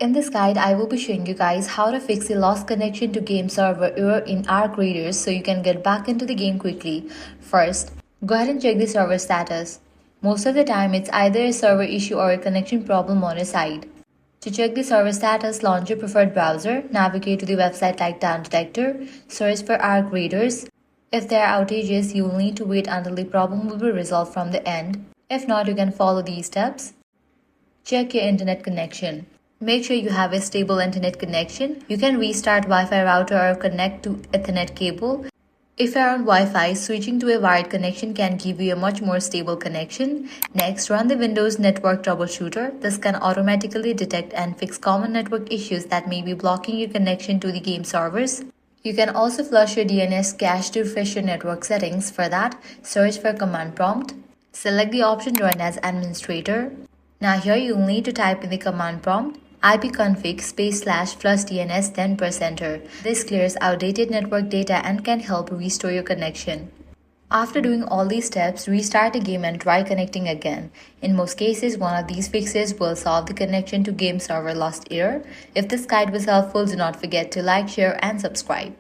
In this guide, I will be showing you guys how to fix the lost connection to game server error in Arc Raiders so you can get back into the game quickly. First, go ahead and check the server status. Most of the time, it's either a server issue or a connection problem on your side. To check the server status, launch your preferred browser, navigate to the website like Down Detector, search for Arc Raiders. If there are outages, you will need to wait until the problem will be resolved from the end. If not, you can follow these steps. Check your internet connection. Make sure you have a stable internet connection. You can restart Wi-Fi router or connect to Ethernet cable. If you're on Wi-Fi, switching to a wired connection can give you a much more stable connection. Next, run the Windows Network Troubleshooter. This can automatically detect and fix common network issues that may be blocking your connection to the game servers. You can also flush your DNS cache to refresh your network settings. For that, search for command prompt. Select the option Run as Administrator. Now here you'll need to type in the command prompt ipconfig /flushdns, then press enter. This clears outdated network data and can help restore your connection. After doing all these steps, restart the game and try connecting again. In most cases, one of these fixes will solve the connection to game server lost error. If this guide was helpful, do not forget to like, share, and subscribe.